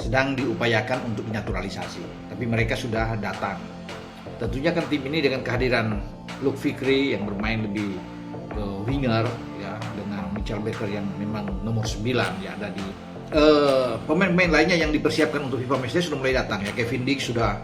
sedang diupayakan untuk naturalisasi, tapi mereka sudah datang. Tentunya kan tim ini dengan kehadiran Luke Fikri yang bermain lebih winger ya, dengan Michael Becker yang memang nomor 9 ya, ada di pemain-pemain lainnya yang dipersiapkan untuk FIFA Matchday sudah mulai datang ya. Kevin Dix sudah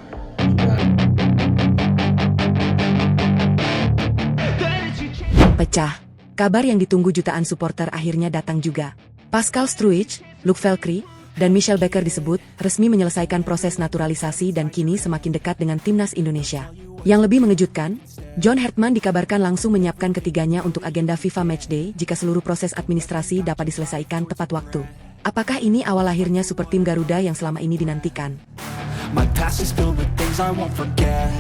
Pecah. Kabar yang ditunggu jutaan supporter akhirnya datang juga. Pascal Struijk, Luke Velkri, dan Michael Becker disebut resmi menyelesaikan proses naturalisasi dan kini semakin dekat dengan timnas Indonesia. Yang lebih mengejutkan, John Hartman dikabarkan langsung menyiapkan ketiganya untuk agenda FIFA Matchday jika seluruh proses administrasi dapat diselesaikan tepat waktu. Apakah ini awal lahirnya super tim Garuda yang selama ini dinantikan? My past is filled with things I won't forget.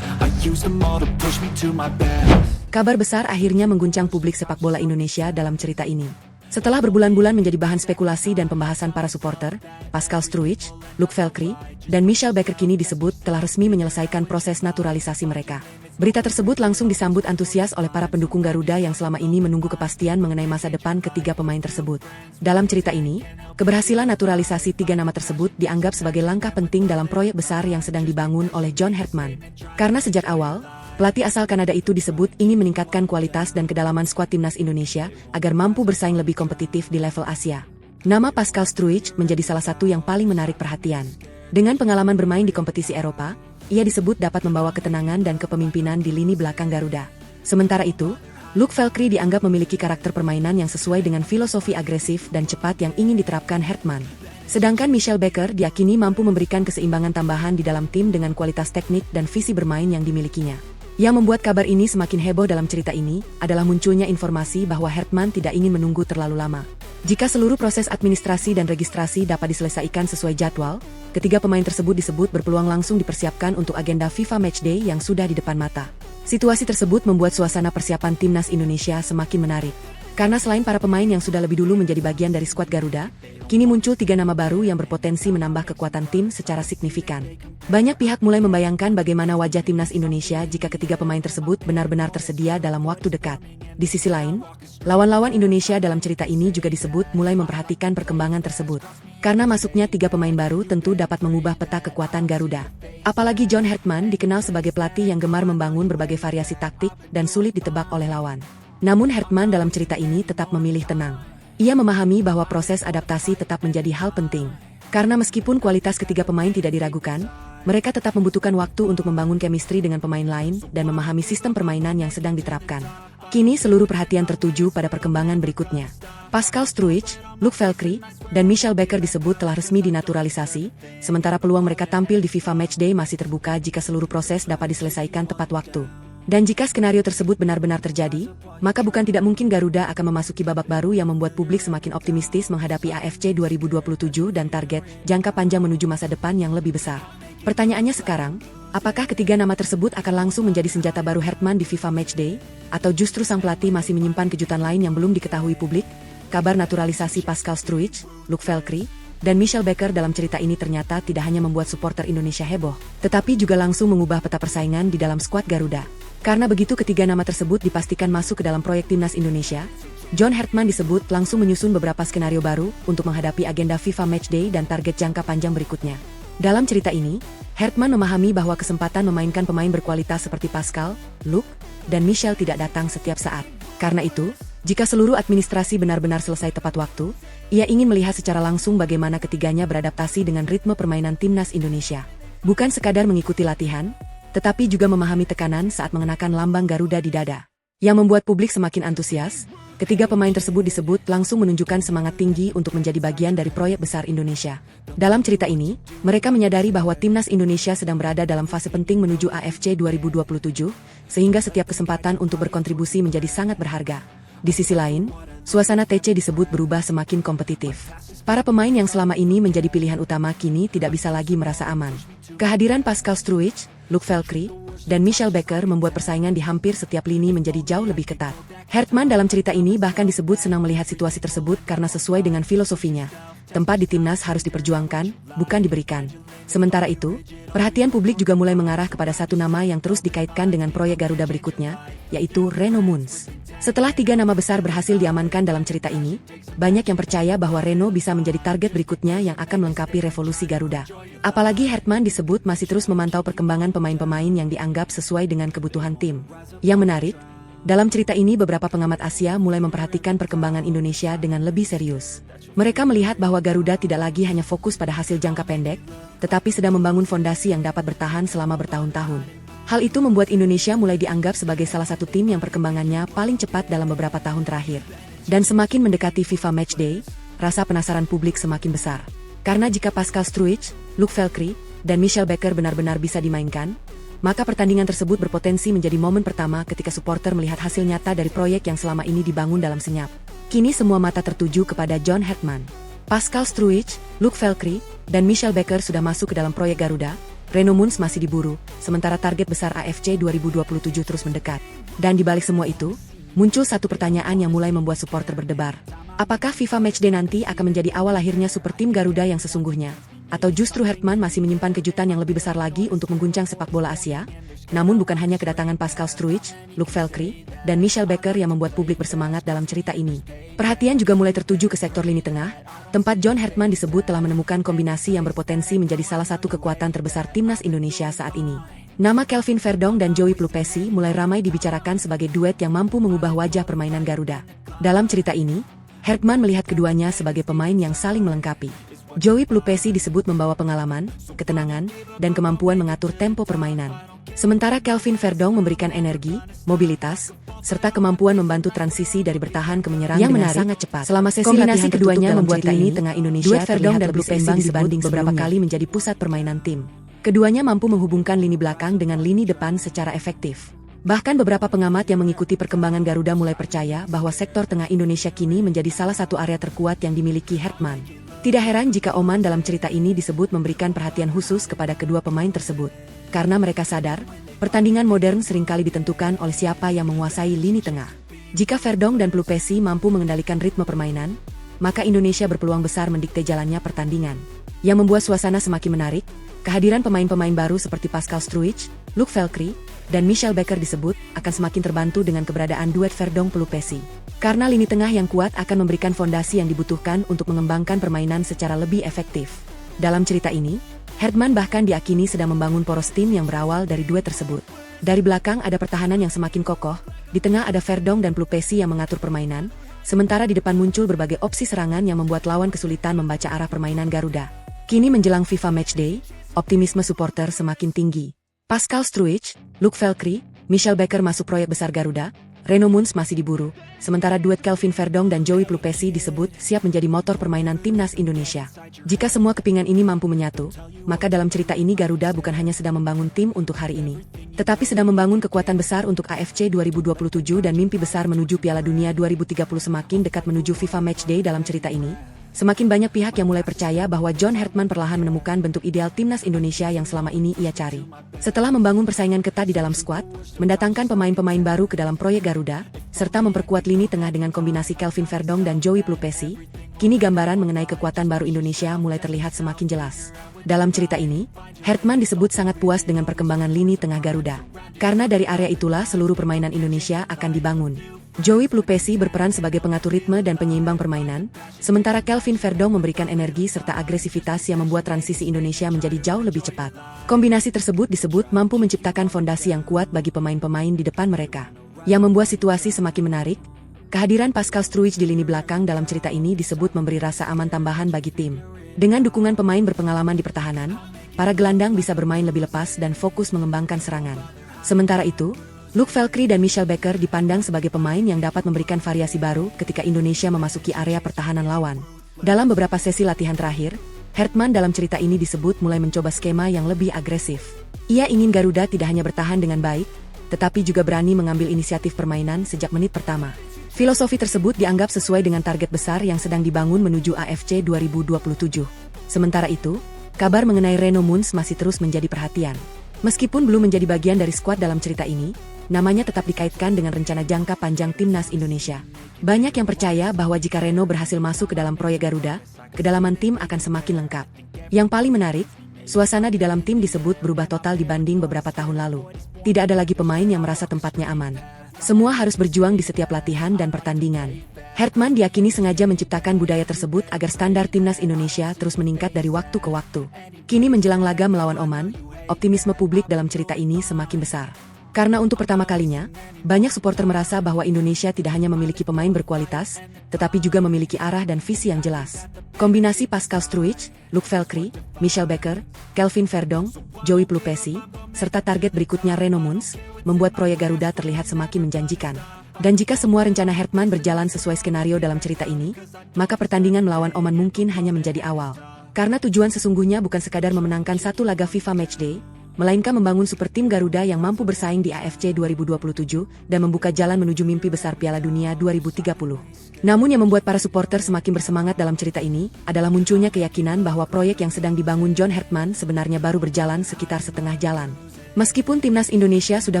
I use them all to push me to my best. Kabar besar akhirnya mengguncang publik sepak bola Indonesia dalam cerita ini. Setelah berbulan-bulan menjadi bahan spekulasi dan pembahasan para supporter, Pascal Struijk, Luke Velkri, dan Michael Becker kini disebut telah resmi menyelesaikan proses naturalisasi mereka. Berita tersebut langsung disambut antusias oleh para pendukung Garuda yang selama ini menunggu kepastian mengenai masa depan ketiga pemain tersebut. Dalam cerita ini, keberhasilan naturalisasi tiga nama tersebut dianggap sebagai langkah penting dalam proyek besar yang sedang dibangun oleh John Hartman. Karena sejak awal, pelatih asal Kanada itu disebut ingin meningkatkan kualitas dan kedalaman skuad timnas Indonesia agar mampu bersaing lebih kompetitif di level Asia. Nama Pascal Struijk menjadi salah satu yang paling menarik perhatian. Dengan pengalaman bermain di kompetisi Eropa, ia disebut dapat membawa ketenangan dan kepemimpinan di lini belakang Garuda. Sementara itu, Luke Velkri dianggap memiliki karakter permainan yang sesuai dengan filosofi agresif dan cepat yang ingin diterapkan Hartman. Sedangkan Michael Becker diyakini mampu memberikan keseimbangan tambahan di dalam tim dengan kualitas teknik dan visi bermain yang dimilikinya. Yang membuat kabar ini semakin heboh dalam cerita ini adalah munculnya informasi bahwa Hartman tidak ingin menunggu terlalu lama. Jika seluruh proses administrasi dan registrasi dapat diselesaikan sesuai jadwal, ketiga pemain tersebut disebut berpeluang langsung dipersiapkan untuk agenda FIFA Matchday yang sudah di depan mata. Situasi tersebut membuat suasana persiapan timnas Indonesia semakin menarik. Karena selain para pemain yang sudah lebih dulu menjadi bagian dari skuad Garuda, kini muncul tiga nama baru yang berpotensi menambah kekuatan tim secara signifikan. Banyak pihak mulai membayangkan bagaimana wajah timnas Indonesia jika ketiga pemain tersebut benar-benar tersedia dalam waktu dekat. Di sisi lain, lawan-lawan Indonesia dalam cerita ini juga disebut mulai memperhatikan perkembangan tersebut. Karena masuknya tiga pemain baru tentu dapat mengubah peta kekuatan Garuda. Apalagi John Hartman dikenal sebagai pelatih yang gemar membangun berbagai variasi taktik dan sulit ditebak oleh lawan. Namun Hartman dalam cerita ini tetap memilih tenang. Ia memahami bahwa proses adaptasi tetap menjadi hal penting. Karena meskipun kualitas ketiga pemain tidak diragukan, mereka tetap membutuhkan waktu untuk membangun chemistry dengan pemain lain dan memahami sistem permainan yang sedang diterapkan. Kini seluruh perhatian tertuju pada perkembangan berikutnya. Pascal Struijk, Luke Velkri, dan Michael Becker disebut telah resmi dinaturalisasi, sementara peluang mereka tampil di FIFA Matchday masih terbuka jika seluruh proses dapat diselesaikan tepat waktu. Dan jika skenario tersebut benar-benar terjadi, maka bukan tidak mungkin Garuda akan memasuki babak baru yang membuat publik semakin optimistis menghadapi AFC 2027 dan target jangka panjang menuju masa depan yang lebih besar. Pertanyaannya sekarang, apakah ketiga nama tersebut akan langsung menjadi senjata baru Hartman di FIFA Matchday? Atau justru sang pelatih masih menyimpan kejutan lain yang belum diketahui publik? Kabar naturalisasi Pascal Struijk, Luke Velkri, dan Michael Becker dalam cerita ini ternyata tidak hanya membuat supporter Indonesia heboh, tetapi juga langsung mengubah peta persaingan di dalam skuad Garuda. Karena begitu ketiga nama tersebut dipastikan masuk ke dalam proyek timnas Indonesia, John Hartman disebut langsung menyusun beberapa skenario baru untuk menghadapi agenda FIFA Matchday dan target jangka panjang berikutnya. Dalam cerita ini, Hartman memahami bahwa kesempatan memainkan pemain berkualitas seperti Pascal, Luke, dan Michael tidak datang setiap saat. Karena itu, jika seluruh administrasi benar-benar selesai tepat waktu, ia ingin melihat secara langsung bagaimana ketiganya beradaptasi dengan ritme permainan timnas Indonesia. Bukan sekadar mengikuti latihan, tetapi juga memahami tekanan saat mengenakan lambang Garuda di dada. Yang membuat publik semakin antusias, ketiga pemain tersebut disebut langsung menunjukkan semangat tinggi untuk menjadi bagian dari proyek besar Indonesia. Dalam cerita ini, mereka menyadari bahwa timnas Indonesia sedang berada dalam fase penting menuju AFC 2027, sehingga setiap kesempatan untuk berkontribusi menjadi sangat berharga. Di sisi lain, suasana TC disebut berubah semakin kompetitif. Para pemain yang selama ini menjadi pilihan utama kini tidak bisa lagi merasa aman. Kehadiran Pascal Struijk, Luke Velkri, dan Michael Becker membuat persaingan di hampir setiap lini menjadi jauh lebih ketat. Hartman dalam cerita ini bahkan disebut senang melihat situasi tersebut karena sesuai dengan filosofinya. tempat di timnas harus diperjuangkan, bukan diberikan. Sementara itu, perhatian publik juga mulai mengarah kepada satu nama yang terus dikaitkan dengan proyek Garuda berikutnya, yaitu Reno Moons. Setelah 3 nama besar berhasil diamankan dalam cerita ini, banyak yang percaya bahwa Reno bisa menjadi target berikutnya yang akan melengkapi revolusi Garuda. Apalagi Hartman disebut masih terus memantau perkembangan pemain-pemain yang dianggap sesuai dengan kebutuhan tim. Yang menarik, dalam cerita ini beberapa pengamat Asia mulai memperhatikan perkembangan Indonesia dengan lebih serius. Mereka melihat bahwa Garuda tidak lagi hanya fokus pada hasil jangka pendek, tetapi sedang membangun fondasi yang dapat bertahan selama bertahun-tahun. Hal itu membuat Indonesia mulai dianggap sebagai salah satu tim yang perkembangannya paling cepat dalam beberapa tahun terakhir. Dan semakin mendekati FIFA Matchday, rasa penasaran publik semakin besar. Karena jika Pascal Struijk, Luc Velcri, dan Michel Becker benar-benar bisa dimainkan, maka pertandingan tersebut berpotensi menjadi momen pertama ketika supporter melihat hasil nyata dari proyek yang selama ini dibangun dalam senyap. Kini semua mata tertuju kepada John Hartman. Pascal Struijk, Luc Velcri, dan Michel Becker sudah masuk ke dalam proyek Garuda. Reno Moons masih diburu, sementara target besar AFC 2027 terus mendekat. Dan di balik semua itu, muncul satu pertanyaan yang mulai membuat supporter berdebar. Apakah FIFA Matchday nanti akan menjadi awal lahirnya super tim Garuda yang sesungguhnya? Atau justru Hartman masih menyimpan kejutan yang lebih besar lagi untuk mengguncang sepak bola Asia? Namun bukan hanya kedatangan Pascal Struijk, Luc Velcri, dan Michel Becker yang membuat publik bersemangat dalam cerita ini. Perhatian juga mulai tertuju ke sektor lini tengah, tempat John Hartman disebut telah menemukan kombinasi yang berpotensi menjadi salah satu kekuatan terbesar timnas Indonesia saat ini. Nama Kelvin Verdong dan Joey Plupesi mulai ramai dibicarakan sebagai duet yang mampu mengubah wajah permainan Garuda. Dalam cerita ini, Hartman melihat keduanya sebagai pemain yang saling melengkapi. Joey Plupesi disebut membawa pengalaman, ketenangan, dan kemampuan mengatur tempo permainan. Sementara Kelvin Verdong memberikan energi, mobilitas, serta kemampuan membantu transisi dari bertahan ke menyerang yang dengan sangat cepat. Selama sesi kombinasi keduanya membuat lini tengah Indonesia duet Verdong dan Plupesi dibanding beberapa kali menjadi pusat permainan tim. Keduanya mampu menghubungkan lini belakang dengan lini depan secara efektif. Bahkan beberapa pengamat yang mengikuti perkembangan Garuda mulai percaya bahwa sektor tengah Indonesia kini menjadi salah satu area terkuat yang dimiliki Hartman. Tidak heran jika Oman dalam cerita ini disebut memberikan perhatian khusus kepada kedua pemain tersebut. Karena mereka sadar, pertandingan modern seringkali ditentukan oleh siapa yang menguasai lini tengah. Jika Verdong dan Plupesi mampu mengendalikan ritme permainan, maka Indonesia berpeluang besar mendikte jalannya pertandingan. Yang membuat suasana semakin menarik, kehadiran pemain-pemain baru seperti Pascal Struijk, Luc Velcri, dan Michel Becker disebut akan semakin terbantu dengan keberadaan duet Verdong Plupesi. Karena lini tengah yang kuat akan memberikan fondasi yang dibutuhkan untuk mengembangkan permainan secara lebih efektif. Dalam cerita ini, Hartman bahkan diakini sedang membangun poros tim yang berawal dari duet tersebut. Dari belakang ada pertahanan yang semakin kokoh, di tengah ada Verdong dan Plupesi yang mengatur permainan, sementara di depan muncul berbagai opsi serangan yang membuat lawan kesulitan membaca arah permainan Garuda. Kini menjelang FIFA Matchday, optimisme supporter semakin tinggi. Pascal Struijk, Luc Velcri, Michel Becker masuk proyek besar Garuda, Reno Moons masih diburu, sementara duet Kelvin Verdong dan Joey Plupesi disebut siap menjadi motor permainan timnas Indonesia. Jika semua kepingan ini mampu menyatu, maka dalam cerita ini Garuda bukan hanya sedang membangun tim untuk hari ini, tetapi sedang membangun kekuatan besar untuk AFC 2027 dan mimpi besar menuju Piala Dunia 2030 semakin dekat menuju FIFA Matchday. Dalam cerita ini, semakin banyak pihak yang mulai percaya bahwa John Hartman perlahan menemukan bentuk ideal timnas Indonesia yang selama ini ia cari. Setelah membangun persaingan ketat di dalam skuad, mendatangkan pemain-pemain baru ke dalam proyek Garuda, serta memperkuat lini tengah dengan kombinasi Kelvin Verdong dan Joey Plupesi, kini gambaran mengenai kekuatan baru Indonesia mulai terlihat semakin jelas. Dalam cerita ini, Hartman disebut sangat puas dengan perkembangan lini tengah Garuda. Karena dari area itulah seluruh permainan Indonesia akan dibangun. Joey Plupesi berperan sebagai pengatur ritme dan penyeimbang permainan, sementara Kelvin Verdong memberikan energi serta agresivitas yang membuat transisi Indonesia menjadi jauh lebih cepat. Kombinasi tersebut disebut mampu menciptakan fondasi yang kuat bagi pemain-pemain di depan mereka. Yang membuat situasi semakin menarik, kehadiran Pascal Struijk di lini belakang dalam cerita ini disebut memberi rasa aman tambahan bagi tim. Dengan dukungan pemain berpengalaman di pertahanan, para gelandang bisa bermain lebih lepas dan fokus mengembangkan serangan. Sementara itu, Luc Velcri dan Michel Becker dipandang sebagai pemain yang dapat memberikan variasi baru ketika Indonesia memasuki area pertahanan lawan. Dalam beberapa sesi latihan terakhir, Hartman dalam cerita ini disebut mulai mencoba skema yang lebih agresif. Ia ingin Garuda tidak hanya bertahan dengan baik, tetapi juga berani mengambil inisiatif permainan sejak menit pertama. Filosofi tersebut dianggap sesuai dengan target besar yang sedang dibangun menuju AFC 2027. Sementara itu, kabar mengenai Reno Moons masih terus menjadi perhatian. Meskipun belum menjadi bagian dari skuad dalam cerita ini, namanya tetap dikaitkan dengan rencana jangka panjang timnas Indonesia. Banyak yang percaya bahwa jika Reno berhasil masuk ke dalam proyek Garuda, kedalaman tim akan semakin lengkap. Yang paling menarik, suasana di dalam tim disebut berubah total dibanding beberapa tahun lalu. Tidak ada lagi pemain yang merasa tempatnya aman. Semua harus berjuang di setiap latihan dan pertandingan. Hertman diyakini sengaja menciptakan budaya tersebut agar standar timnas Indonesia terus meningkat dari waktu ke waktu. Kini menjelang laga melawan Oman, optimisme publik dalam cerita ini semakin besar. Karena untuk pertama kalinya, banyak supporter merasa bahwa Indonesia tidak hanya memiliki pemain berkualitas, tetapi juga memiliki arah dan visi yang jelas. Kombinasi Pascal Struijk, Luc Velcri, Michel Becker, Kelvin Verdong, Joey Plupesi, serta target berikutnya Reno Muns, membuat proyek Garuda terlihat semakin menjanjikan. Dan jika semua rencana Hertman berjalan sesuai skenario dalam cerita ini, maka pertandingan melawan Oman mungkin hanya menjadi awal. Karena tujuan sesungguhnya bukan sekadar memenangkan satu laga FIFA Matchday, melainkan membangun super tim Garuda yang mampu bersaing di AFC 2027 dan membuka jalan menuju mimpi besar Piala Dunia 2030. Namun yang membuat para supporter semakin bersemangat dalam cerita ini adalah munculnya keyakinan bahwa proyek yang sedang dibangun John Hertman sebenarnya baru berjalan sekitar setengah jalan. Meskipun timnas Indonesia sudah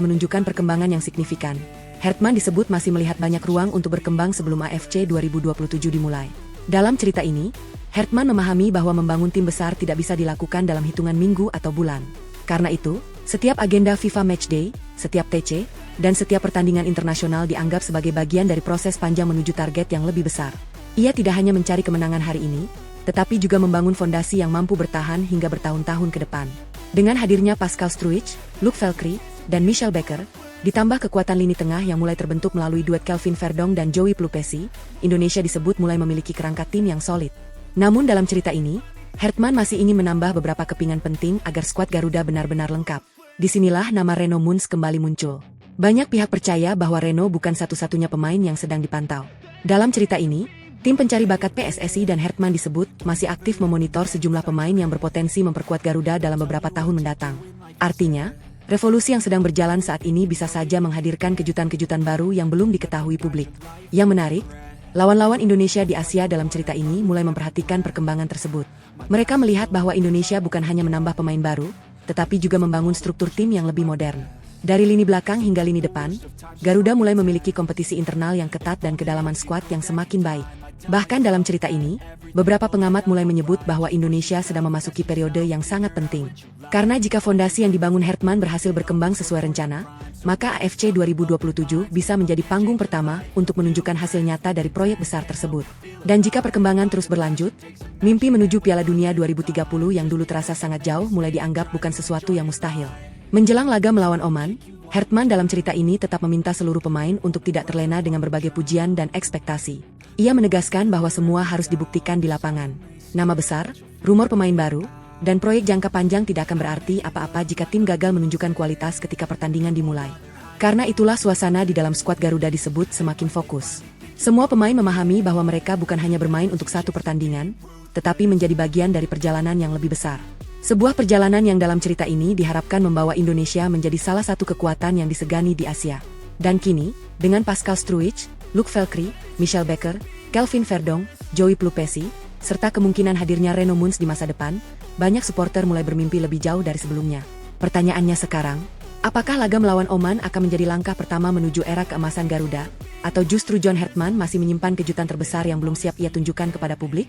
menunjukkan perkembangan yang signifikan, Hertman disebut masih melihat banyak ruang untuk berkembang sebelum AFC 2027 dimulai. Dalam cerita ini, Hertman memahami bahwa membangun tim besar tidak bisa dilakukan dalam hitungan minggu atau bulan. Karena itu, setiap agenda FIFA Matchday, setiap TC, dan setiap pertandingan internasional dianggap sebagai bagian dari proses panjang menuju target yang lebih besar. Ia tidak hanya mencari kemenangan hari ini, tetapi juga membangun fondasi yang mampu bertahan hingga bertahun-tahun ke depan. Dengan hadirnya Pascal Struijk, Luc Velcri, dan Michel Becker, ditambah kekuatan lini tengah yang mulai terbentuk melalui duet Kelvin Verdong dan Joey Plupesi, Indonesia disebut mulai memiliki kerangka tim yang solid. Namun dalam cerita ini, Hertman masih ingin menambah beberapa kepingan penting agar skuad Garuda benar-benar lengkap. Disinilah nama Reno Muns kembali muncul. Banyak pihak percaya bahwa Reno bukan satu-satunya pemain yang sedang dipantau. Dalam cerita ini, tim pencari bakat PSSI dan Hertman disebut masih aktif memonitor sejumlah pemain yang berpotensi memperkuat Garuda dalam beberapa tahun mendatang. Artinya, revolusi yang sedang berjalan saat ini bisa saja menghadirkan kejutan-kejutan baru yang belum diketahui publik. Yang menarik, lawan-lawan Indonesia di Asia dalam cerita ini mulai memperhatikan perkembangan tersebut. Mereka melihat bahwa Indonesia bukan hanya menambah pemain baru, tetapi juga membangun struktur tim yang lebih modern. Dari lini belakang hingga lini depan, Garuda mulai memiliki kompetisi internal yang ketat dan kedalaman skuad yang semakin baik. Bahkan dalam cerita ini, beberapa pengamat mulai menyebut bahwa Indonesia sedang memasuki periode yang sangat penting. Karena jika fondasi yang dibangun Hertman berhasil berkembang sesuai rencana, maka AFC 2027 bisa menjadi panggung pertama untuk menunjukkan hasil nyata dari proyek besar tersebut. Dan jika perkembangan terus berlanjut, mimpi menuju Piala Dunia 2030 yang dulu terasa sangat jauh mulai dianggap bukan sesuatu yang mustahil. Menjelang laga melawan Oman, Hertman dalam cerita ini tetap meminta seluruh pemain untuk tidak terlena dengan berbagai pujian dan ekspektasi. Ia menegaskan bahwa semua harus dibuktikan di lapangan. Nama besar, rumor pemain baru, dan proyek jangka panjang tidak akan berarti apa-apa jika tim gagal menunjukkan kualitas ketika pertandingan dimulai. Karena itulah suasana di dalam skuad Garuda disebut semakin fokus. Semua pemain memahami bahwa mereka bukan hanya bermain untuk satu pertandingan, tetapi menjadi bagian dari perjalanan yang lebih besar. Sebuah perjalanan yang dalam cerita ini diharapkan membawa Indonesia menjadi salah satu kekuatan yang disegani di Asia. Dan kini, dengan Pascal Struijk, Luc Velcri, Michel Becker, Kelvin Verdong, Joey Plupesi, serta kemungkinan hadirnya Reno Muns di masa depan, banyak supporter mulai bermimpi lebih jauh dari sebelumnya. Pertanyaannya sekarang, apakah laga melawan Oman akan menjadi langkah pertama menuju era keemasan Garuda? Atau justru John Hertman masih menyimpan kejutan terbesar yang belum siap ia tunjukkan kepada publik?